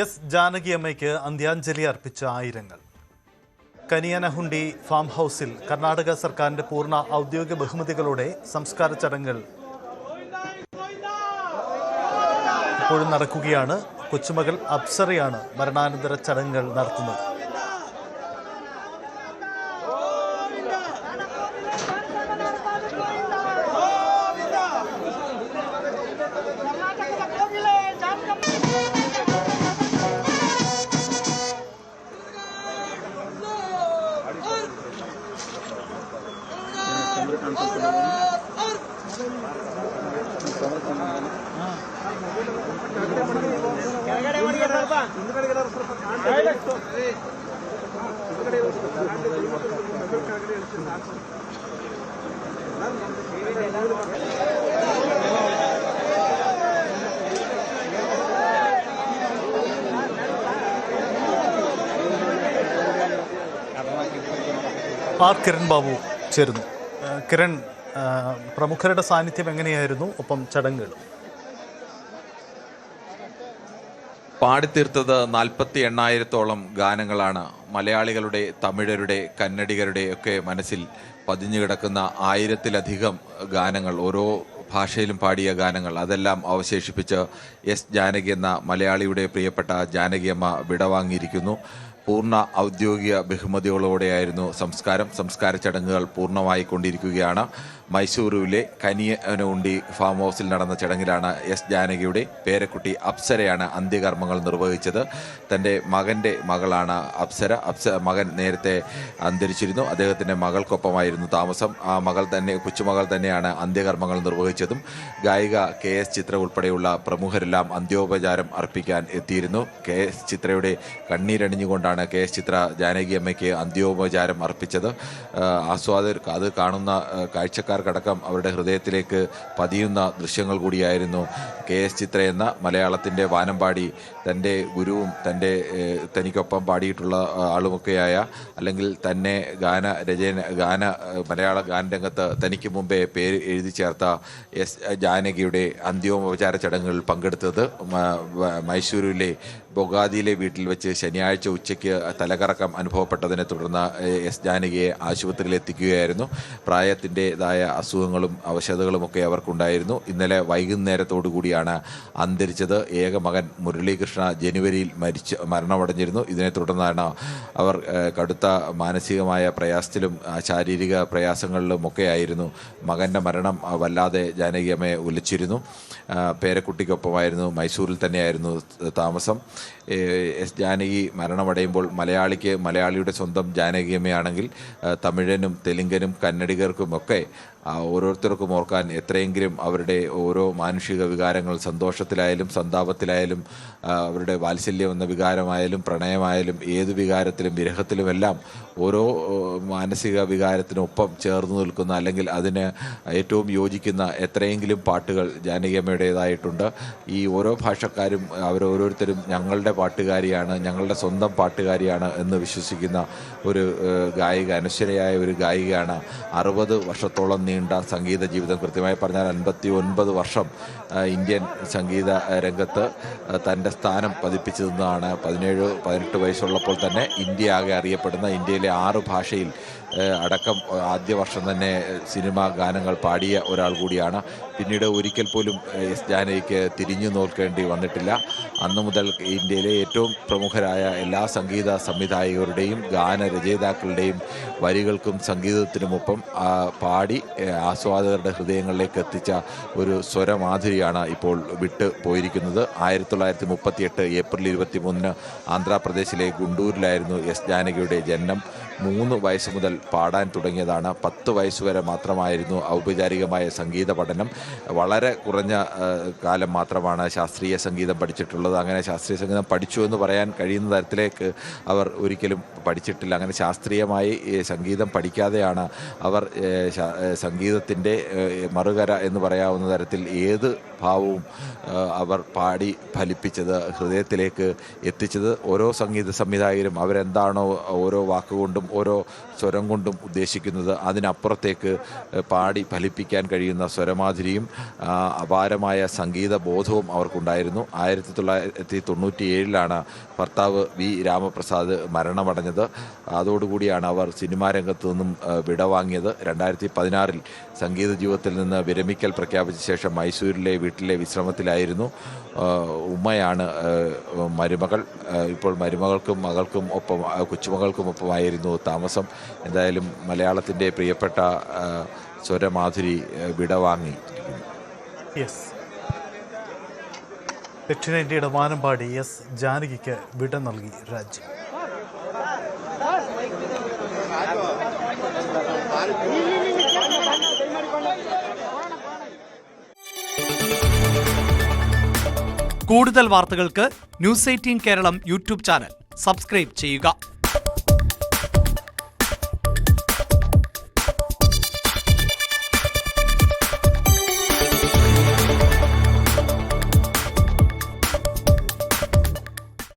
S Janaki അമ്മയ്ക്ക് അന്ത്യാഞ്ജലി അർപ്പിച്ച ആയിരങ്ങൾ. കനിയനഹുണ്ടി ഫാം ഹൗസിൽ കർണാടക സർക്കാരിന്റെ പൂർണ്ണ ഔദ്യോഗിക ബഹുമതികളോടെ സംസ്കാര ചടങ്ങുകൾ ഇപ്പോഴും നടക്കുകയാണ്. കൊച്ചുമകൾ അപ്സരയാണ് മരണാനന്തര ചടങ്ങുകൾ നടത്തുന്നത്. ആർ കിരൺ ബാബു ചേരുന്നു. കിരൺ, പ്രമുഖരുടെ സാന്നിധ്യം എങ്ങനെയായിരുന്നു? ഒപ്പം ചടങ്ങുകൾ പാടിത്തീർത്തത് 48,000-ഓളം ഗാനങ്ങളാണ്. മലയാളികളുടെ, തമിഴരുടെ, കന്നഡികരുടെ ഒക്കെ മനസ്സിൽ പതിഞ്ഞു കിടക്കുന്ന 1000-ലധികം ഗാനങ്ങൾ, ഓരോ ഭാഷയിലും പാടിയ ഗാനങ്ങൾ, അതെല്ലാം അവശേഷിപ്പിച്ച് എസ് ജാനകി എന്ന മലയാളിയുടെ പ്രിയപ്പെട്ട ജാനകിയമ്മ വിടവാങ്ങിയിരിക്കുന്നു. പൂർണ്ണ ഔദ്യോഗിക ബഹുമതികളോടെയായിരുന്നു സംസ്കാര ചടങ്ങുകൾ പൂർണ്ണമായി കൊണ്ടിരിക്കുകയാണ്. മൈസൂരുവിലെ കനിയനഹുണ്ടി ഫാം ഹൗസിൽ നടന്ന ചടങ്ങിലാണ് എസ് ജാനകിയുടെ പേരക്കുട്ടി അപ്സരയാണ് അന്ത്യകർമ്മങ്ങൾ നിർവഹിച്ചത്. തൻ്റെ മകൻ്റെ മകളാണ് അപ്സര. മകൻ നേരത്തെ അന്തരിച്ചിരുന്നു. അദ്ദേഹത്തിൻ്റെ മകൾക്കൊപ്പമായിരുന്നു താമസം. ആ കൊച്ചുമകൾ തന്നെയാണ് അന്ത്യകർമ്മങ്ങൾ നിർവഹിച്ചതും. ഗായിക KS ചിത്ര ഉൾപ്പെടെയുള്ള പ്രമുഖരെല്ലാം അന്ത്യോപചാരം അർപ്പിക്കാൻ എത്തിയിരുന്നു. KS ചിത്രയുടെ കണ്ണീരണിഞ്ഞുകൊണ്ടാണ് KS ചിത്ര ജാനകി അമ്മയ്ക്ക് അന്ത്യോപചാരം അർപ്പിച്ചത്. ആസ്വാദകർ അത് കാണുന്ന കാഴ്ചക്കാർക്കടക്കം അവരുടെ ഹൃദയത്തിലേക്ക് പതിയുന്ന ദൃശ്യങ്ങൾ കൂടിയായിരുന്നു. KS ചിത്ര എന്ന മലയാളത്തിൻ്റെ വാനമ്പാടി, തൻ്റെ ഗുരുവും തനിക്കൊപ്പം പാടിയിട്ടുള്ള ആളുമൊക്കെയായ, അല്ലെങ്കിൽ തന്നെ മലയാള ഗാനരംഗത്ത് തനിക്ക് മുമ്പേ പേര് എഴുതി ചേർത്ത എസ് ജാനകിയുടെ അന്ത്യോപചാര ചടങ്ങുകളിൽ പങ്കെടുത്തത് മൈസൂരിലെ ബൊഗാദിയിലെ വീട്ടിൽ വെച്ച് ശനിയാഴ്ച ഉച്ചയ്ക്ക് തലകറക്കം അനുഭവപ്പെട്ടതിനെ തുടർന്ന് എസ് ജാനകിയെ ആശുപത്രിയിൽ എത്തിക്കുകയായിരുന്നു. പ്രായത്തിൻ്റെതായ അസുഖങ്ങളും അവശതകളുമൊക്കെ അവർക്കുണ്ടായിരുന്നു. ഇന്നലെ വൈകുന്നേരത്തോടു കൂടിയാണ് അന്തരിച്ചത്. ഏക മകൻ മുരളീകൃഷ്ണ ജനുവരിയിൽ മരണമടഞ്ഞിരുന്നു. ഇതിനെ തുടർന്നാണ് അവർ കടുത്ത മാനസികമായ പ്രയാസത്തിലും ശാരീരിക പ്രയാസങ്ങളിലുമൊക്കെ ആയിരുന്നു. മകൻ്റെ മരണം വല്ലാതെ ജാനകിയമ്മയെ ഉലച്ചിരുന്നു. പേരക്കുട്ടിക്കൊപ്പമായിരുന്നു, മൈസൂരിൽ തന്നെയായിരുന്നു താമസം. എസ് ജാനകി മരണമടയുമ്പോൾ മലയാളിയുടെ സ്വന്തം ജാനകിയമ്മയാണെങ്കിൽ തമിഴനും തെലുങ്കനും കന്നഡികർക്കുമൊക്കെ ഓരോരുത്തർക്കും ഓർക്കാൻ എത്രയെങ്കിലും അവരുടെ ഓരോ മാനുഷിക വികാരങ്ങൾ, സന്തോഷത്തിലായാലും സന്താപത്തിലായാലും അവരുടെ വാത്സല്യം എന്ന വികാരമായാലും പ്രണയമായാലും ഏത് വികാരത്തിലും വിരഹത്തിലുമെല്ലാം ഓരോ മാനസിക വികാരത്തിനൊപ്പം ചേർന്ന് നിൽക്കുന്ന, അല്ലെങ്കിൽ അതിന് ഏറ്റവും യോജിക്കുന്ന എത്രയെങ്കിലും പാട്ടുകൾ ജാനകിയമ്മയുടേതായിട്ടുണ്ട്. ഈ ഓരോ ഭാഷക്കാരും അവരോരോരുത്തരും ഞങ്ങളുടെ പാട്ടുകാരിയാണ്, ഞങ്ങളുടെ സ്വന്തം പാട്ടുകാരിയാണ് എന്ന് വിശ്വസിക്കുന്ന ഒരു ഗായിക, അനശ്വരയായ ഒരു ഗായികയാണ്. 60 വർഷത്തോളം നീണ്ട സംഗീത ജീവിതം, കൃത്യമായി പറഞ്ഞാൽ 59 വർഷം ഇന്ത്യൻ സംഗീത രംഗത്ത് തൻ്റെ സ്ഥാനം പതിപ്പിച്ചു നിന്നതാണ്. 17-18 വയസ്സുള്ളപ്പോൾ തന്നെ ഇന്ത്യ ആകെ അറിയപ്പെടുന്ന, ഇന്ത്യയിലെ 6 ഭാഷയിൽ അടക്കം ആദ്യ വർഷം തന്നെ സിനിമാ ഗാനങ്ങൾ പാടിയ ഒരാൾ കൂടിയാണ്. പിന്നീട് ഒരിക്കൽ പോലും എസ് ജാനകിക്ക് തിരിഞ്ഞു നോക്കേണ്ടി വന്നിട്ടില്ല. അന്നു മുതൽ ഇന്ത്യയിലെ ഏറ്റവും പ്രമുഖരായ എല്ലാ സംഗീത സംവിധായകരുടെയും ഗാനരചയിതാക്കളുടെയും വരികൾക്കും സംഗീതത്തിനുമൊപ്പം പാടി ആസ്വാദകരുടെ ഹൃദയങ്ങളിലേക്ക് എത്തിച്ച ഒരു സ്വരമാധുരിയാണ് ഇപ്പോൾ വിട്ടു പോയിരിക്കുന്നത്. 1938 ഏപ്രിൽ 23 ആന്ധ്രാപ്രദേശിലെ ഗുണ്ടൂരിലായിരുന്നു എസ് ജാനകിയുടെ ജനനം. 3 വയസ്സ് മുതൽ പാടാൻ തുടങ്ങിയതാണ്. 10 വയസ്സുവരെ മാത്രമായിരുന്നു ഔപചാരികമായ സംഗീത പഠനം. വളരെ കുറഞ്ഞ കാലം മാത്രമാണ് ശാസ്ത്രീയ സംഗീതം പഠിച്ചിട്ടുള്ളത്. അങ്ങനെ ശാസ്ത്രീയ സംഗീതം പഠിച്ചു എന്ന് പറയാൻ കഴിയുന്ന തരത്തിലേക്ക് അവർ ഒരിക്കലും പഠിച്ചിട്ടില്ല. അങ്ങനെ ശാസ്ത്രീയമായി സംഗീതം പഠിക്കാതെയാണ് അവർ സംഗീതത്തിൻ്റെ മറുകര എന്ന് പറയാവുന്ന തരത്തിൽ ഏത് ഭാവവും അവർ പാടി ഫലിപ്പിച്ചത്, ഹൃദയത്തിലേക്ക് എത്തിച്ചത്. ഓരോ സംഗീത സംവിധായകരും അവരെന്താണോ ഓരോ വാക്കുകൊണ്ടും കൊണ്ടും ഓരോ സ്വരം കൊണ്ടും ഉദ്ദേശിക്കുന്നത്. അതിനപ്പുറത്തേക്ക് പാടി ഫലിപ്പിക്കാൻ കഴിയുന്ന സ്വരമാധുരിയും അപാരമായ സംഗീത ബോധവും അവർക്കുണ്ടായിരുന്നു. 1997 ഭർത്താവ് വി രാമപ്രസാദ് മരണമടഞ്ഞത്. അതോടുകൂടിയാണ് അവർ സിനിമാ രംഗത്തു നിന്നും വിടവാങ്ങിയത്. 2016 സംഗീത ജീവിതത്തിൽ നിന്ന് വിരമിക്കൽ പ്രഖ്യാപിച്ച ശേഷം മൈസൂരിലെ വീട്ടിലെ വിശ്രമത്തിലായിരുന്നു. ഉമ്മയാണ് മരുമകൾ. ഇപ്പോൾ മരുമകൾക്കും മകൾക്കും ഒപ്പം കൊച്ചുമകൾക്കും ഒപ്പമായിരുന്നു താമസം. എന്തായാലും മലയാളത്തിൻ്റെ പ്രിയപ്പെട്ട സ്വരമാധുരി വിടവാങ്ങിയിരിക്കുന്നു. ദക്ഷിണേന്ത്യയുടെ വാനമ്പാടി എസ് ജാനകിക്ക് വിട നൽകി രാജ്യം. കൂടുതൽ വാർത്തകൾക്ക് news 18 Keralam YouTube channel subscribe ചെയ്യുക.